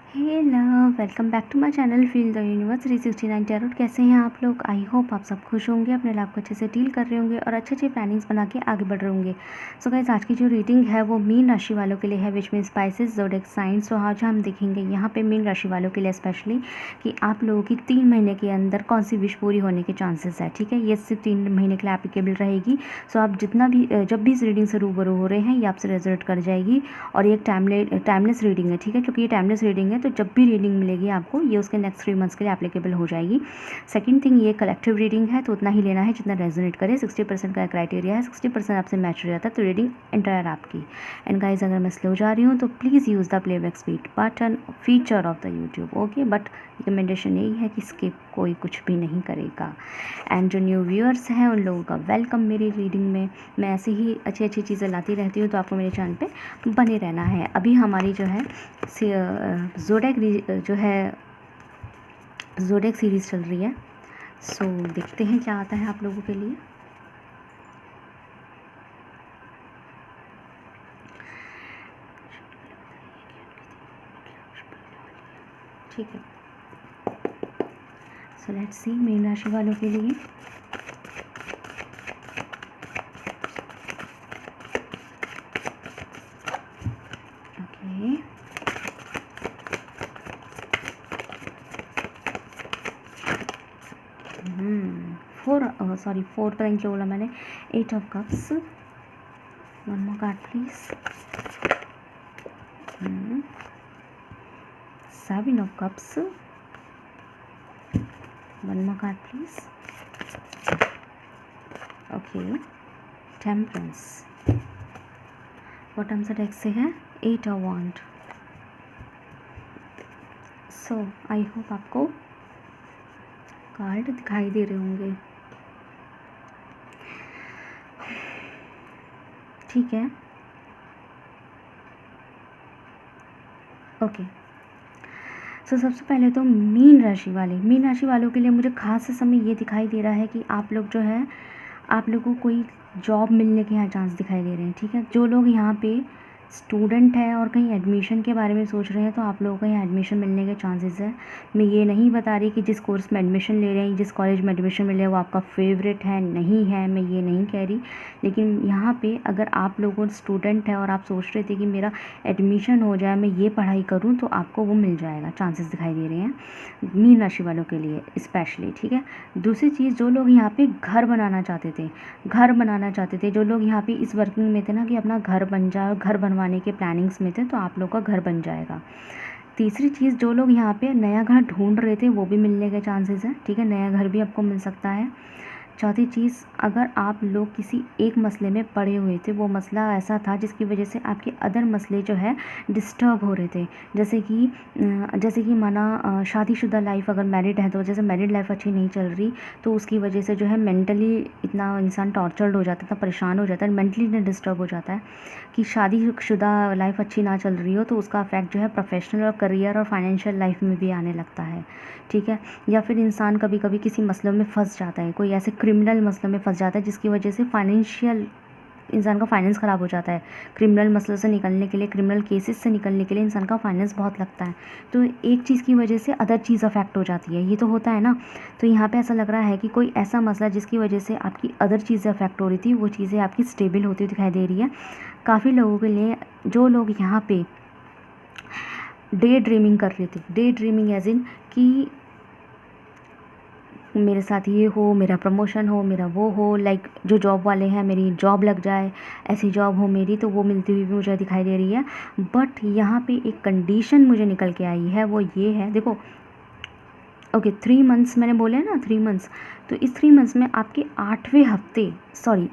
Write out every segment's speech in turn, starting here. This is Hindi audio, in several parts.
Hello, welcome back to my channel feel the universe 369 tarot. कैसे हैं आप लोग? आई होप आप सब खुश होंगे, अपने लाइफ को अच्छे से डील कर रहे होंगे और अच्छे अच्छे प्लानिंग्स बना के आगे बढ़ रहे होंगे। सो गाइस, आज की जो रीडिंग है वो मीन राशि वालों के लिए है, which mean spices zodiac science. तो आज हम देखेंगे यहाँ पे मीन राशि वालों के लिए स्पेशली कि आप लोगों की 3 महीने के अंदर कौन सी विश पूरी होने के चांसेस है। ठीक है, ये सिर्फ 3 महीने के लिए एप्लीकेबल रहेगी। सो आप जितना भी जब भी इस रीडिंग से रूबरू हो रहे हैं ये आपसे रेजोनेट कर जाएगी। और ये एक टाइमलेस रीडिंग है। ठीक है, क्योंकि ये टाइमलेस रीडिंग है तो जब भी रीडिंग मिलेगी आपको ये उसके नेक्स्ट 3 मंथ्स के लिए एप्लीकेबल हो जाएगी। सेकंड थिंग, ये कलेक्टिव रीडिंग है तो उतना ही लेना है जितना रेजोनेट करे। 60% का क्राइटेरिया है, 60% आपसे मैच हो जाता है तो रीडिंग एंटायर आपकी। एंड गाइज, अगर मैं स्लो जा रही हूँ तो please use the playback speed button feature of the YouTube. Okay, but recommendation यही है कि स्किप कोई कुछ भी नहीं करेगा। एंड जो न्यू व्यूअर्स हैं उन लोगों का वेलकम मेरी रीडिंग में। मैं ऐसे ही अच्छी अच्छी चीज़ें लाती रहती हूँ तो आपको मेरे चैनल पे बने रहना है। अभी हमारी जो है ज़ोडिएक सीरीज़ चल रही है। सो देखते हैं क्या आता है आप लोगों के लिए। ठीक है, सो लेट्स सी मीन राशि वालों के लिए। ओके, फोर पता नहीं क्या बोला मैंने। 8 of cups, one more card please. 7 of cups, one more card please. Okay, temperance. Bottom से डेक से है 8 ऑफ वांड। सो आई होप आपको कार्ड दिखाई दे रहे होंगे। ठीक है, ओके। सो सबसे पहले तो मीन राशि वालों के लिए मुझे खास समय ये दिखाई दे रहा है कि आप लोग जो है आप लोगों को कोई जॉब मिलने के यहाँ चांस दिखाई दे रहे हैं। ठीक है, जो लोग यहाँ पे स्टूडेंट है और कहीं एडमिशन के बारे में सोच रहे हैं तो आप लोगों को यहाँ एडमिशन मिलने के चांसेस है। मैं ये नहीं बता रही कि जिस कोर्स में एडमिशन ले रहे हैं, जिस कॉलेज में एडमिशन मिले वो आपका फेवरेट है, नहीं है, मैं ये नहीं कह रही। लेकिन यहाँ पे अगर आप लोगों स्टूडेंट है और आप सोच रहे थे कि मेरा एडमिशन हो जाए, मैं ये पढ़ाई करूँ, तो आपको वो मिल जाएगा, चांसेस दिखाई दे रहे हैं मीन राशि वालों के लिए स्पेशली। ठीक है, दूसरी चीज़, जो लोग यहाँ पे घर बनाना चाहते थे, जो लोग यहाँ पे इस वर्किंग में थे ना कि अपना घर बन जाए, घर बनवाने के प्लानिंग्स में थे, तो आप लोग का घर बन जाएगा। तीसरी चीज़, जो लोग यहाँ पे नया घर ढूंढ रहे थे वो भी मिलने के चांसेस हैं। ठीक है, नया घर भी आपको मिल सकता है। चौथी चीज़, अगर आप लोग किसी एक मसले में पड़े हुए थे, वो मसला ऐसा था जिसकी वजह से आपके अदर मसले जो है डिस्टर्ब हो रहे थे, जैसे कि माना शादीशुदा लाइफ, अगर मैरिड है तो जैसे मैरिड लाइफ अच्छी नहीं चल रही तो उसकी वजह से जो है मेंटली इतना इंसान टॉर्चर्ड हो जाता था, परेशान हो जाता है, मेंटली इतना डिस्टर्ब हो जाता है कि शादीशुदा लाइफ अच्छी ना चल रही हो तो उसका इफेक्ट जो है प्रोफेशनल और करियर और फाइनेंशियल लाइफ में भी आने लगता है। ठीक है, या फिर इंसान कभी कभी किसी मसलों में फंस जाता है, कोई ऐसे क्रिमिनल मसलों में फंस जाता है जिसकी वजह से इंसान का फाइनेंस ख़राब हो जाता है। क्रिमिनल मसलों से निकलने के लिए, क्रिमिनल केसेस से निकलने के लिए इंसान का फाइनेंस बहुत लगता है, तो एक चीज़ की वजह से अदर चीज़ अफेक्ट हो जाती है, ये तो होता है ना। तो यहाँ पे ऐसा लग रहा है कि कोई ऐसा मसला जिसकी वजह से आपकी अदर चीज़ें अफेक्ट हो रही थी वो चीज़ें आपकी स्टेबल होती हुई दिखाई दे रही है काफ़ी लोगों के लिए। जो लोग यहाँ पे डे ड्रीमिंग कर रहे थे, डे ड्रीमिंग एज इन कि मेरे साथ ये हो, मेरा प्रमोशन हो, मेरा वो हो, लाइक जो जॉब वाले हैं मेरी जॉब लग जाए, ऐसी जॉब हो मेरी, तो वो मिलती हुई भी मुझे दिखाई दे रही है। बट यहाँ पे एक कंडीशन मुझे निकल के आई है, वो ये है, देखो ओके 3 मंथ्स मैंने बोले हैं ना, 3 मंथ्स, तो इस 3 मंथ्स में आपके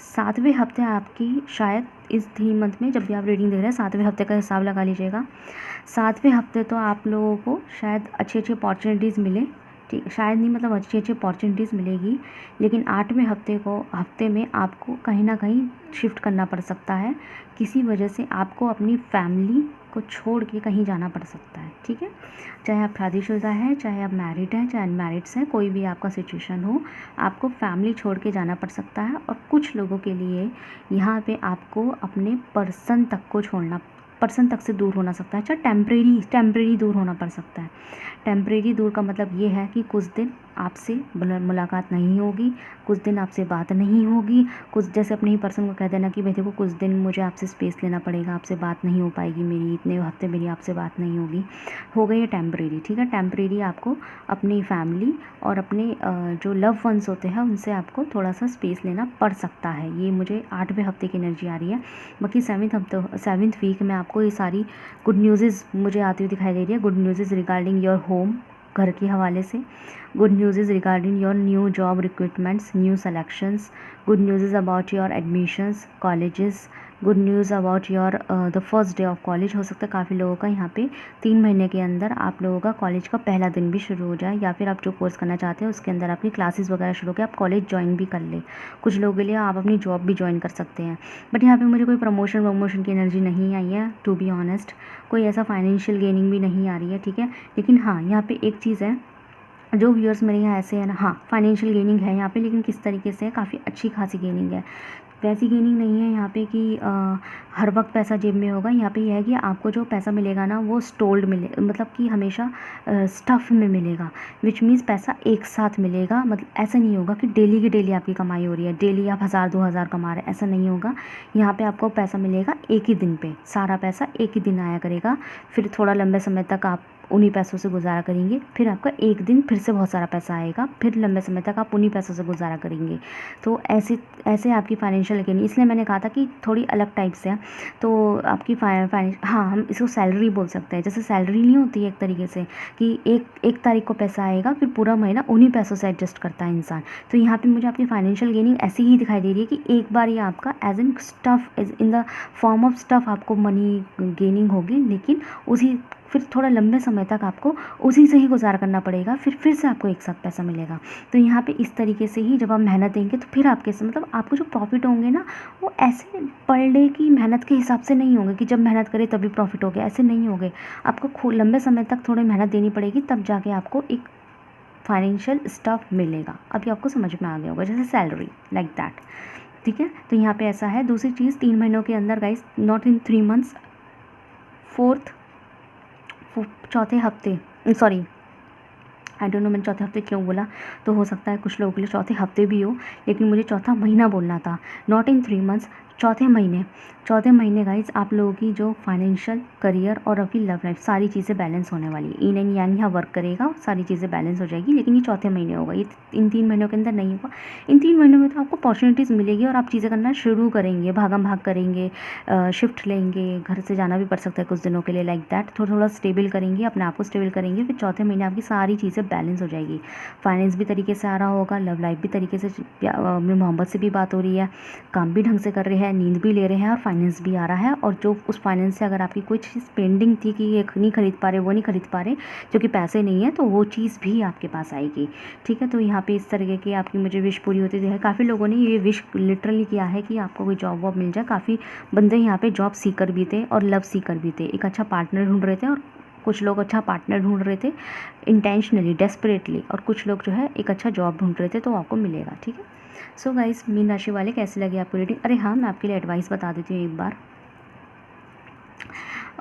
7वें हफ्ते आपकी शायद इस 3 मंथ में, जब भी आप रीडिंग देख रहे हैं 7वें हफ्ते का हिसाब लगा लीजिएगा। 7वें हफ्ते तो आप लोगों को शायद अच्छी अच्छी अपॉर्चुनिटीज़ मिले। ठीक, शायद नहीं, मतलब अच्छी अच्छी अपॉर्चुनिटीज़ मिलेगी, लेकिन 8वें हफ्ते में आपको कहीं ना कहीं शिफ्ट करना पड़ सकता है। किसी वजह से आपको अपनी फैमिली को छोड़ के कहीं जाना पड़ सकता है। ठीक है, चाहे आप शादीशुदा हैं, चाहे आप मैरिड हैं, चाहे अनमैरिड्स हैं, कोई भी आपका सिचुएशन हो, आपको फैमिली छोड़ के जाना पड़ सकता है। और कुछ लोगों के लिए यहाँ पे आपको अपने पर्सन तक को छोड़ना पर्सन तक से दूर होना सकता है। अच्छा, टेम्परेरी दूर होना पड़ सकता है। टेम्परेरी दूर का मतलब ये है कि कुछ दिन आपसे मुलाकात नहीं होगी, कुछ दिन आपसे बात नहीं होगी, कुछ जैसे अपने ही पर्सन को कह देना कि भाई देखो कुछ दिन मुझे आपसे स्पेस लेना पड़ेगा, आपसे बात नहीं हो पाएगी मेरी, इतने हफ्ते मेरी आपसे बात नहीं होगी, हो गई है टेम्परेरी। ठीक है, टेम्परेरी आपको अपनी फैमिली और अपने जो लव वंस होते हैं उनसे आपको थोड़ा सा स्पेस लेना पड़ सकता है। ये मुझे 8वें हफ्ते की एनर्जी आ रही है। बाकी 7th वीक में आपको ये सारी गुड न्यूज़ मुझे आती हुई दिखाई दे रही है। Good news regarding your home, घर के हवाले से। Good news regarding your new job recruitments, new selections. Good news about your admissions colleges. Good news about your the first day of college. हो सकता है काफ़ी लोगों का यहाँ पे 3 महीने के अंदर आप लोगों का कॉलेज का पहला दिन भी शुरू हो जाए, या फिर आप जो कोर्स करना चाहते हैं उसके अंदर आपकी क्लासेस वगैरह शुरू हो के आप कॉलेज ज्वाइन भी कर लें। कुछ लोगों के लिए आप अपनी जॉब भी ज्वाइन कर सकते हैं। बट यहाँ पे मुझे कोई प्रमोशन की एनर्जी नहीं आई है, टू बी ऑनेस्ट। कोई ऐसा फाइनेंशियल गेनिंग भी नहीं आ रही है। ठीक है, लेकिन हाँ यहाँ पे एक चीज़ है, जो व्यूअर्स मेरे यहाँ ऐसे हैं ना, हाँ फाइनेंशियल गेनिंग है यहाँ पे, लेकिन किस तरीके से है, काफ़ी अच्छी खासी गेनिंग है। वैसी गेनिंग नहीं है यहाँ पे कि हर वक्त पैसा जेब में होगा। यहाँ पे यह है कि आपको जो पैसा मिलेगा ना वो स्टोल्ड मिले, मतलब कि हमेशा स्टफ़ में मिलेगा, विच मीन्स पैसा एक साथ मिलेगा। मतलब ऐसा नहीं होगा कि डेली की डेली आपकी कमाई हो रही है, डेली आप 1000-2000 कमा रहे हैं, ऐसा नहीं होगा। यहाँ पे आपको पैसा मिलेगा एक ही दिन पे, सारा पैसा एक ही दिन आया करेगा। फिर थोड़ा लंबे समय तक आप उन्हीं पैसों से गुजारा करेंगे, फिर आपका एक दिन फिर से बहुत सारा पैसा आएगा, फिर लंबे समय तक आप उन्हीं पैसों से गुजारा करेंगे। तो ऐसे आपकी फाइनेंशियल गेनिंग, इसलिए मैंने कहा था कि थोड़ी अलग टाइप से है। तो आपकी हाँ हम इसको सैलरी बोल सकते हैं। जैसे सैलरी नहीं होती है एक तरीके से कि एक तारीख को पैसा आएगा, फिर पूरा महीना उन्हीं पैसों से एडजस्ट करता है इंसान। तो यहाँ पे मुझे आपकी फाइनेंशियल गेनिंग ऐसी ही दिखाई दे रही है कि एक बार ये आपका as in stuff, as in the form of stuff आपको मनी गेनिंग होगी, लेकिन फिर थोड़ा लंबे समय तक आपको उसी से ही गुजारा करना पड़ेगा, फिर से आपको एक साथ पैसा मिलेगा। तो यहाँ पे इस तरीके से ही जब आप मेहनत देंगे तो फिर आपके मतलब आपको जो प्रॉफिट होंगे ना वो ऐसे पर डे की मेहनत के हिसाब से नहीं होंगे कि जब मेहनत करें तभी प्रॉफिट हो गया, ऐसे नहीं होंगे। आपको लंबे समय तक थोड़ी मेहनत देनी पड़ेगी, तब जाके आपको एक फाइनेंशियल स्टफ मिलेगा। अभी आपको समझ में आ गया होगा, जैसे सैलरी लाइक दैट। ठीक है, तो यहाँ पे ऐसा है। दूसरी चीज़ 3 महीनों के अंदर गाइस, नॉट इन 3 मंथ्स, चौथे हफ्ते, सॉरी आई डोंट नो मैंने चौथे हफ्ते क्यों बोला, तो हो सकता है कुछ लोगों के लिए चौथे हफ्ते भी हो, लेकिन मुझे चौथा महीना बोलना था। नॉट इन 3 मंथ्स, चौथे महीने गाइज आप लोगों की जो फाइनेंशियल, करियर और आपकी लव लाइफ सारी चीज़ें बैलेंस होने वाली है। इन एंड यांग यहाँ वर्क करेगा, सारी चीज़ें बैलेंस हो जाएगी, लेकिन ये चौथे महीने होगा, ये इन 3 महीनों के अंदर नहीं होगा। इन 3 महीनों में तो आपको अपॉर्चुनिटीज़ मिलेगी और आप चीज़ें करना शुरू करेंगे, भागम भाग करेंगे, शिफ्ट लेंगे, घर से जाना भी पड़ सकता है कुछ दिनों के लिए, लाइक दैट। थोड़ा स्टेबल करेंगे, अपने आप को स्टेबल करेंगे, फिर चौथे महीने आपकी सारी चीज़ें बैलेंस हो जाएगी। फाइनेंस भी तरीके से आ रहा होगा, लव लाइफ भी तरीके से, मोहब्बत से भी बात हो रही है, काम भी ढंग से कर रहे हैं, नींद भी ले रहे हैं और फाइनेंस भी आ रहा है। और जो उस फाइनेंस से अगर आपकी कोई चीज़ पेंडिंग थी कि ये नहीं खरीद पा रहे, वो नहीं खरीद पा रहे क्योंकि पैसे नहीं है, तो वो चीज़ भी आपके पास आएगी। ठीक है, तो यहाँ पे इस तरीके की आपकी मुझे विश पूरी होती है। काफ़ी लोगों ने ये विश लिटरली किया है कि आपको कोई जॉब वॉब मिल जाए। काफ़ी बंदे यहाँ पे जॉब सीकर भी थे और लव सीकर भी थे, एक अच्छा पार्टनर ढूंढ रहे थे, और कुछ लोग अच्छा पार्टनर ढूंढ रहे थे इंटेंशनली, डेस्परेटली, और कुछ लोग जो है एक अच्छा जॉब ढूंढ रहे थे, तो आपको मिलेगा। ठीक है, सो गाइस, मीन राशि वाले कैसे लगे आपको रीडिंग? अरे हाँ, मैं आपके लिए एडवाइस बता देती हूँ एक बार।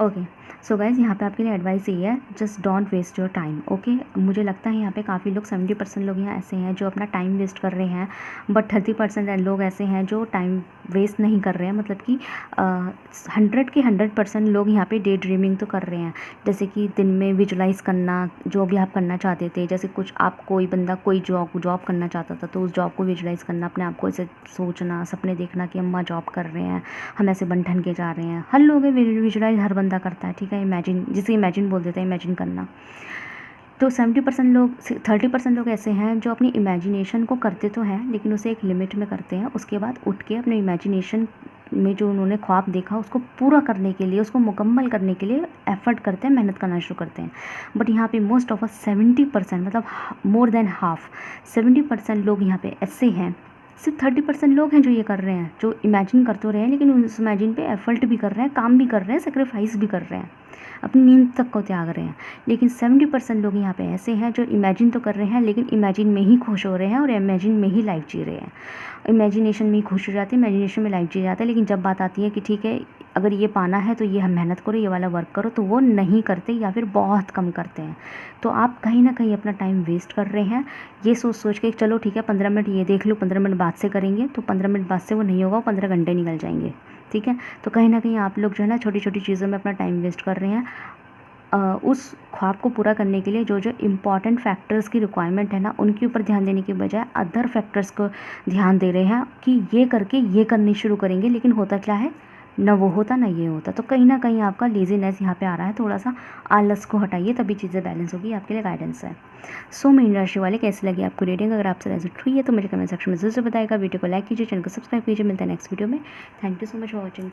ओके, सो गाइज़, यहाँ पे आपके लिए एडवाइस ये है, just don't waste your time. Okay, मुझे लगता है यहाँ पे काफ़ी लोग 70% लोग यहाँ ऐसे हैं जो अपना टाइम वेस्ट कर रहे हैं, बट 30% लोग ऐसे हैं जो टाइम वेस्ट नहीं कर रहे हैं। मतलब कि 100 के 100% लोग यहाँ पे डे ड्रीमिंग तो कर रहे हैं, जैसे कि दिन में विजुलाइज़ करना जो भी आप करना चाहते थे। जैसे कुछ आप कोई बंदा कोई जॉब करना चाहता था, तो उस जॉब को विजुलाइज़ करना, अपने आप को ऐसे सोचना, सपने देखना कि अम्मा जॉब कर रहे हैं, हम ऐसे बन ठन के जा रहे हैं। हर लोग विजुलाइज हर बंदा करता है। ठीक है, इमेजिन, जिसे इमेजिन बोल देते हैं, इमेजिन करना। तो 70% लोग, 30% लोग ऐसे हैं जो अपनी इमेजिनेशन को करते तो हैं, लेकिन उसे एक लिमिट में करते हैं। उसके बाद उठ के अपने इमेजिनेशन में जो उन्होंने ख्वाब देखा उसको पूरा करने के लिए, उसको मुकम्मल करने के लिए एफर्ट करते हैं, मेहनत करना शुरू करते हैं। बट यहाँ पे मोस्ट ऑफ 70%, मतलब मोर देन हाफ 70% लोग यहाँ पे ऐसे हैं। सिर्फ 30% लोग हैं जो ये कर रहे हैं, जो इमेजिन कर तो रहे हैं, लेकिन उस इमेजिन पे एफर्ट भी कर रहे हैं, काम भी कर रहे हैं, सेक्रीफाइस भी कर रहे हैं, अपनी नींद तक को त्याग रहे हैं। लेकिन 70% लोग यहाँ पे ऐसे हैं जो इमेजिन तो कर रहे हैं, लेकिन इमेजिन में ही खुश हो रहे हैं और इमेजिन में ही लाइफ जी रहे हैं। इमेजिनेशन में ही खुश हो जाते हैं, इमेजिनेशन में लाइफ जी जाता है। लेकिन जब बात आती है कि ठीक है अगर ये पाना है तो ये हम मेहनत करो, ये वाला वर्क करो, तो वो नहीं करते या फिर बहुत कम करते हैं। तो आप कहीं ना कहीं अपना टाइम वेस्ट कर रहे हैं ये सोच सोच के, चलो ठीक है 15 मिनट ये देख लो, 15 मिनट बाद से करेंगे, तो 15 मिनट बाद से वो नहीं होगा, 15 घंटे निकल जाएंगे। ठीक है, तो कहीं ना कहीं आप लोग जो है ना छोटी छोटी चीज़ों में अपना टाइम वेस्ट कर रहे हैं। उस ख्वाब को पूरा करने के लिए जो जो इम्पॉर्टेंट फैक्टर्स की रिक्वायरमेंट है ना, उनके ऊपर ध्यान देने के बजाय अदर फैक्टर्स को ध्यान दे रहे हैं कि ये करके ये करनी शुरू करेंगे, लेकिन होता क्या है, ना वो होता ना ये होता। तो कहीं ना कहीं आपका लेजीनेस यहाँ पे आ रहा है, थोड़ा सा आलस को हटाइए, तभी चीज़ें बैलेंस होगी, आपके लिए गाइडेंस है। सो मीन राशि वाले, कैसी लगी आपको रीडिंग? अगर आपसे रेजल्ट हुई है तो मुझे कमेंट सेक्शन में जरूर बताएगा। वीडियो को लाइक कीजिए, चैनल को सब्सक्राइब कीजिए। मिलता है नेक्स्ट वीडियो में। Thank you so much for watching.